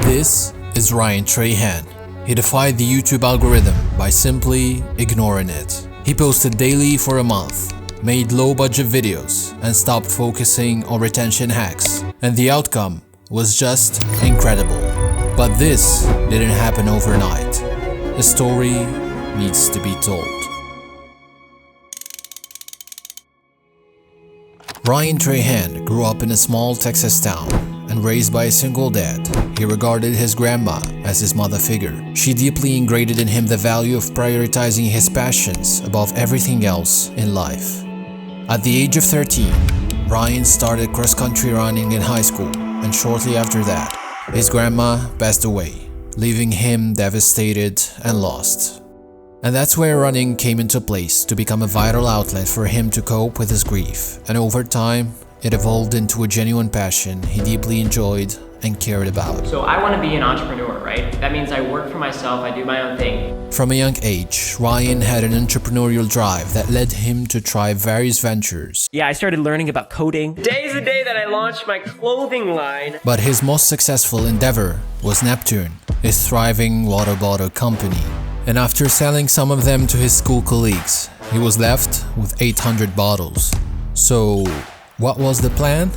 This is Ryan Trahan. He defied the YouTube algorithm by simply ignoring it. He posted daily for a month, made low-budget videos, and stopped focusing on retention hacks. And the outcome was just incredible. But this didn't happen overnight. The story needs to be told. Ryan Trahan grew up in a small Texas town and raised by a single dad. He regarded his grandma as his mother figure. She deeply ingrained in him the value of prioritizing his passions above everything else in life. At the age of 13, Ryan started cross-country running in high school, and shortly after that, his grandma passed away, leaving him devastated and lost. And that's where running came into place to become a vital outlet for him to cope with his grief. And over time, it evolved into a genuine passion he deeply enjoyed and cared about. So I want to be an entrepreneur, right? That means I work for myself, I do my own thing. From a young age, Ryan had an entrepreneurial drive that led him to try various ventures. Yeah, I started learning about coding. Today's the day that I launched my clothing line. But his most successful endeavor was Neptune, his thriving water bottle company. And after selling some of them to his school colleagues, he was left with 800 bottles. So, what was the plan?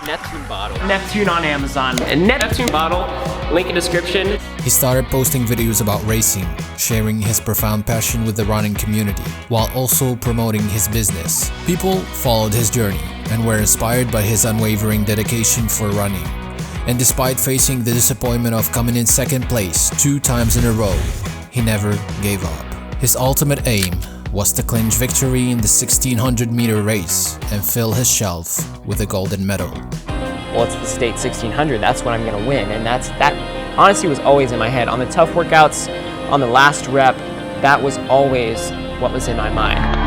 Neptune bottle. Neptune on Amazon. And Neptune bottle, link in description. He started posting videos about racing, sharing his profound passion with the running community, while also promoting his business. People followed his journey and were inspired by his unwavering dedication for running. And despite facing the disappointment of coming in second place 2 times in a row, he never gave up. His ultimate aim was to clinch victory in the 1600-meter race and fill his shelf with a golden medal. Well, it's the state 1600, that's what I'm gonna win. And that honestly was always in my head. On the tough workouts, on the last rep, that was always what was in my mind.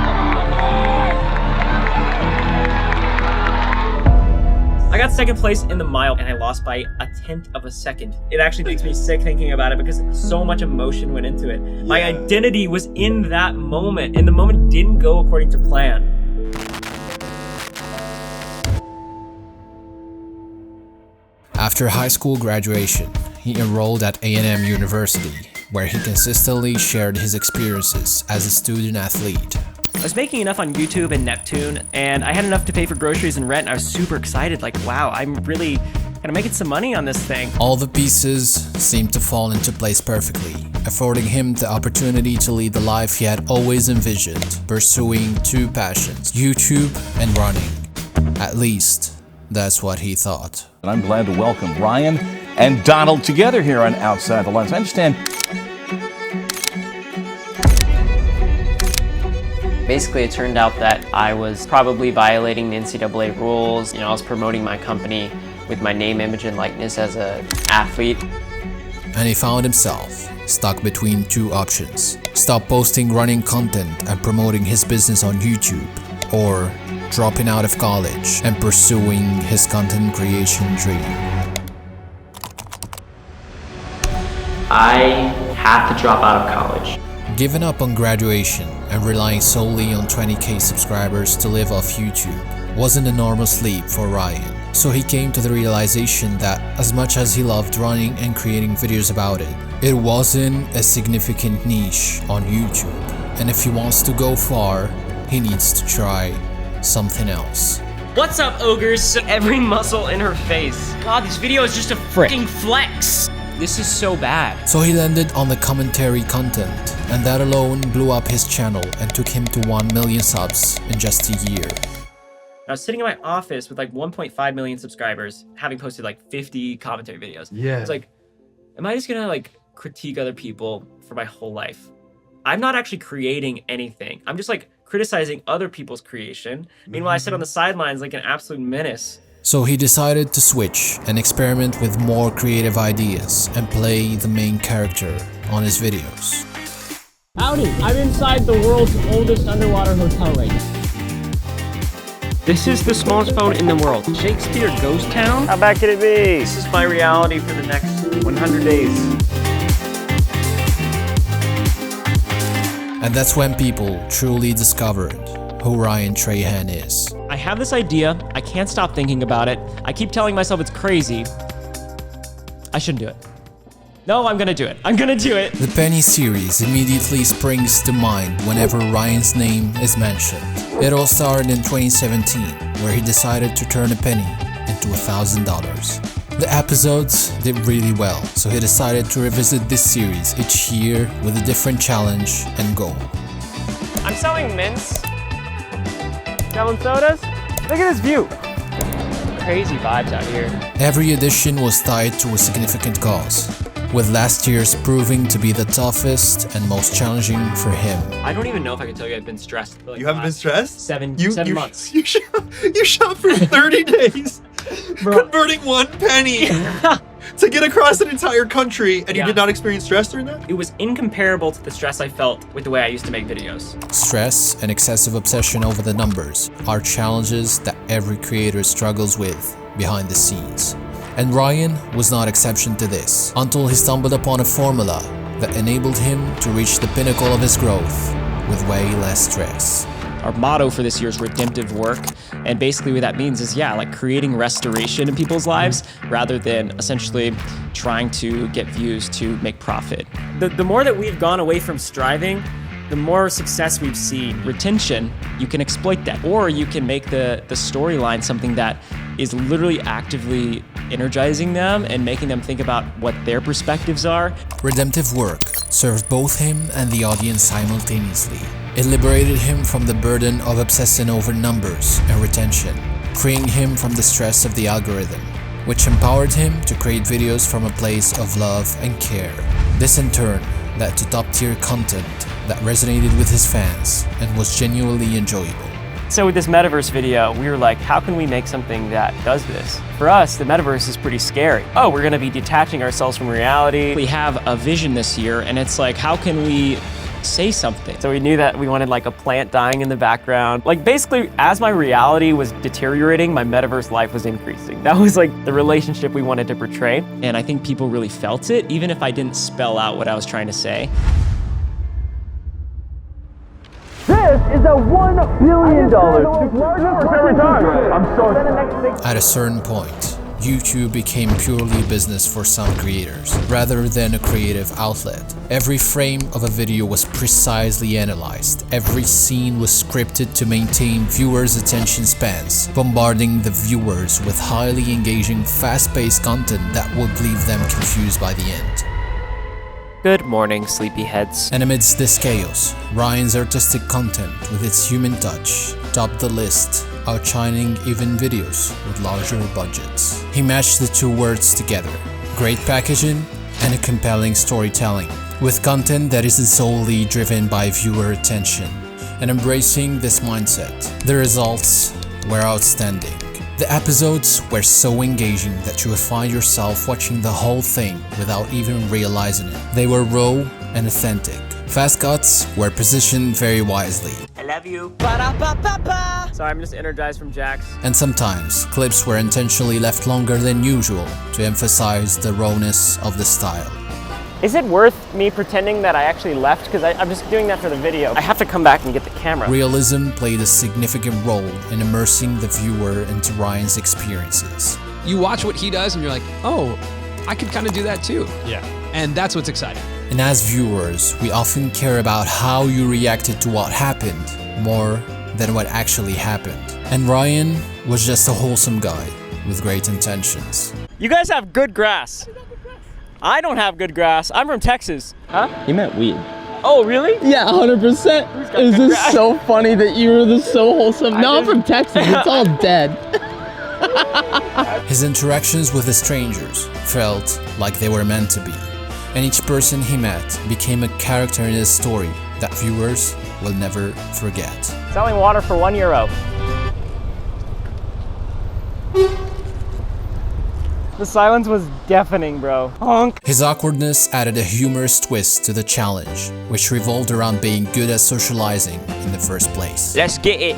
I got second place in the mile and I lost by 1/10 of a second. It actually makes me sick thinking about it because so much emotion went into it. My identity was in that moment and the moment didn't go according to plan. After high school graduation, he enrolled at A&M University, where he consistently shared his experiences as a student athlete. I was making enough on YouTube and Neptune, and I had enough to pay for groceries and rent, and I was super excited, like, wow, I'm really kind of making some money on this thing. All the pieces seemed to fall into place perfectly, affording him the opportunity to lead the life he had always envisioned, pursuing 2 passions, YouTube and running. At least, that's what he thought. And I'm glad to welcome Ryan and Donald together here on Outside the Lines. I understand. Basically, it turned out that I was probably violating the NCAA rules. You know, I was promoting my company with my name, image, and likeness as an athlete. And he found himself stuck between 2 options. Stop posting running content and promoting his business on YouTube, or dropping out of college and pursuing his content creation dream. I had to drop out of college. Giving up on graduation and relying solely on 20k subscribers to live off YouTube wasn't a normal leap for Ryan. So he came to the realization that as much as he loved running and creating videos about it, it wasn't a significant niche on YouTube. And if he wants to go far, he needs to try something else. What's up, ogres? Every muscle in her face. God, this video is just a freaking flex. This is so bad. So he landed on the commentary content, and that alone blew up his channel and took him to 1 million subs in just a year. I was sitting in my office with like 1.5 million subscribers, having posted like 50 commentary videos. Yeah. It's like, am I just gonna like critique other people for my whole life? I'm not actually creating anything. I'm just like criticizing other people's creation. Meanwhile, I sit on the sidelines like an absolute menace. So he decided to switch and experiment with more creative ideas and play the main character on his videos. Howdy, I'm inside the world's oldest underwater hotel right now. This is the smallest phone in the world. Shakespeare Ghost Town? How bad could it be? This is my reality for the next 100 days. And that's when people truly discovered who Ryan Trahan is. I have this idea. I can't stop thinking about it. I keep telling myself it's crazy. I shouldn't do it. No, I'm gonna do it. I'm gonna do it. The penny series immediately springs to mind whenever Ryan's name is mentioned. It all started in 2017, where he decided to turn a penny into $1,000. The episodes did really well, so he decided to revisit this series each year with a different challenge and goal. I'm selling mints. Selling sodas. Look at this view. Crazy vibes out here. Every edition was tied to a significant cause, with last year's proving to be the toughest and most challenging for him. I don't even know if I can tell you I've been stressed for like You haven't been stressed? seven months. You shot for 30 days, converting 1 penny to get across an entire country, and you did not experience stress during that? It was incomparable to the stress I felt with the way I used to make videos. Stress and excessive obsession over the numbers are challenges that every creator struggles with behind the scenes. And Ryan was not exception to this, until he stumbled upon a formula that enabled him to reach the pinnacle of his growth with way less stress. Our motto for this year is redemptive work, and basically what that means is, like creating restoration in people's lives rather than essentially trying to get views to make profit. The more that we've gone away from striving, the more success we've seen. Retention, you can exploit that, or you can make the storyline something that is literally actively energizing them and making them think about what their perspectives are. Redemptive work served both him and the audience simultaneously. It liberated him from the burden of obsessing over numbers and retention, freeing him from the stress of the algorithm, which empowered him to create videos from a place of love and care. This in turn led to top-tier content that resonated with his fans and was genuinely enjoyable. So with this metaverse video, we were like, how can we make something that does this? For us, the metaverse is pretty scary. Oh, we're gonna be detaching ourselves from reality. We have a vision this year, and it's like, how can we say something? So we knew that we wanted like a plant dying in the background. Like basically, as my reality was deteriorating, my metaverse life was increasing. That was like the relationship we wanted to portray. And I think people really felt it, even if I didn't spell out what I was trying to say. This is a $1 billion. Every time. I'm so excited. At a certain point, YouTube became purely business for some creators, rather than a creative outlet. Every frame of a video was precisely analyzed. Every scene was scripted to maintain viewers' attention spans, bombarding the viewers with highly engaging, fast-paced content that would leave them confused by the end. Good morning, sleepyheads. And amidst this chaos, Ryan's artistic content with its human touch topped the list, outshining even videos with larger budgets. He matched the two words together: great packaging and a compelling storytelling, with content that isn't solely driven by viewer attention. And embracing this mindset, the results were outstanding. The episodes were so engaging that you would find yourself watching the whole thing without even realizing it. They were raw and authentic. Fast cuts were positioned very wisely. I love you. Ba-da-ba-ba-ba. Sorry, I'm just energized from Jax. And sometimes, clips were intentionally left longer than usual to emphasize the rawness of the style. Is it worth me pretending that I actually left? Because I'm just doing that for the video. I have to come back and get the camera. Realism played a significant role in immersing the viewer into Ryan's experiences. You watch what he does and you're like, oh, I could kind of do that too. Yeah. And that's what's exciting. And as viewers, we often care about how you reacted to what happened more than what actually happened. And Ryan was just a wholesome guy with great intentions. You guys have good grass. I don't have good grass. I'm from Texas. Huh? He meant weed. Oh, really? Yeah, 100%. It's just so funny that you were this so wholesome. No, I'm from Texas. It's all dead. His interactions with the strangers felt like they were meant to be, and each person he met became a character in his story that viewers will never forget. Selling water for €1. The silence was deafening, bro. Honk. His awkwardness added a humorous twist to the challenge, which revolved around being good at socializing in the first place. Let's get it.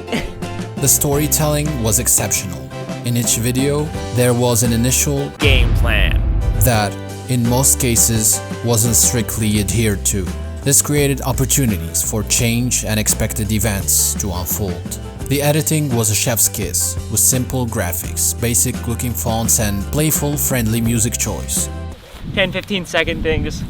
The storytelling was exceptional. In each video, there was an initial game plan that, in most cases, wasn't strictly adhered to. This created opportunities for change and expected events to unfold. The editing was a chef's kiss, with simple graphics, basic looking fonts and playful, friendly music choice. 10-15 second things,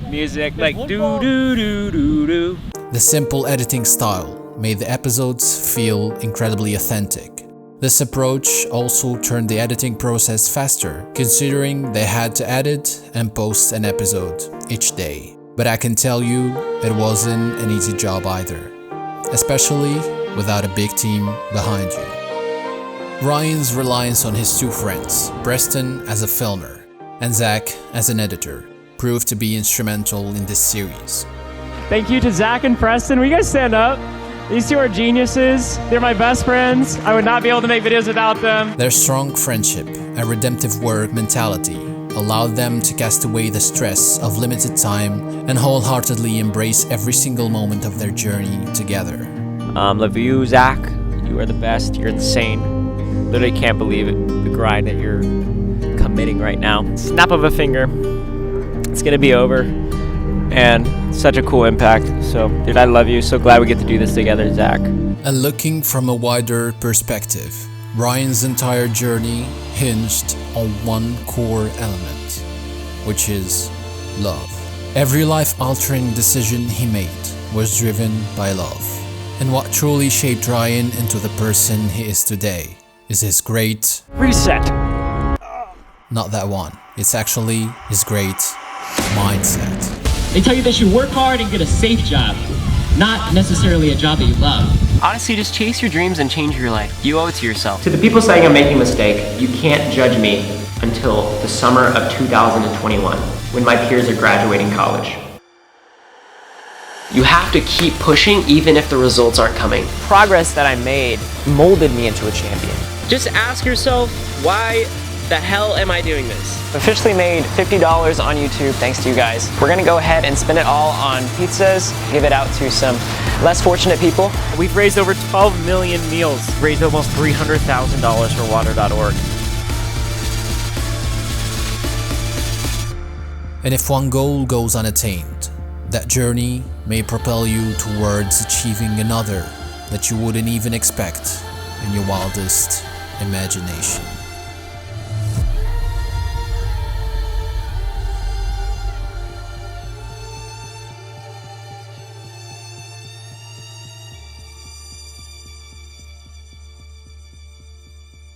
music like do do do do do. The simple editing style made the episodes feel incredibly authentic. This approach also turned the editing process faster, considering they had to edit and post an episode each day. But I can tell you, it wasn't an easy job either, especially without a big team behind you. Ryan's reliance on his two friends, Preston as a filmer and Zach as an editor, proved to be instrumental in this series. Thank you to Zach and Preston. Will you guys stand up? These two are geniuses. They're my best friends. I would not be able to make videos without them. Their strong friendship and redemptive work mentality allowed them to cast away the stress of limited time and wholeheartedly embrace every single moment of their journey together. Love you, Zach. You are the best. You're insane. Literally can't believe it. The grind that you're committing right now. Snap of a finger. It's gonna be over. And such a cool impact. So, dude, I love you. So glad we get to do this together, Zach. And looking from a wider perspective, Ryan's entire journey hinged on one core element, which is love. Every life-altering decision he made was driven by love. And what truly shaped Ryan into the person he is today is his great Reset. Not that one. It's actually his great mindset. They tell you that you work hard and get a safe job, not necessarily a job that you love. Honestly, just chase your dreams and change your life. You owe it to yourself. To the people saying I'm making a mistake, you can't judge me until the summer of 2021, when my peers are graduating college. You have to keep pushing even if the results aren't coming. Progress that I made molded me into a champion. Just ask yourself, why the hell am I doing this? Officially made $50 on YouTube thanks to you guys. We're gonna go ahead and spend it all on pizzas, give it out to some less fortunate people. We've raised over 12 million meals, raised almost $300,000 for water.org. And if one goal goes unattained, that journey may propel you towards achieving another that you wouldn't even expect in your wildest imagination.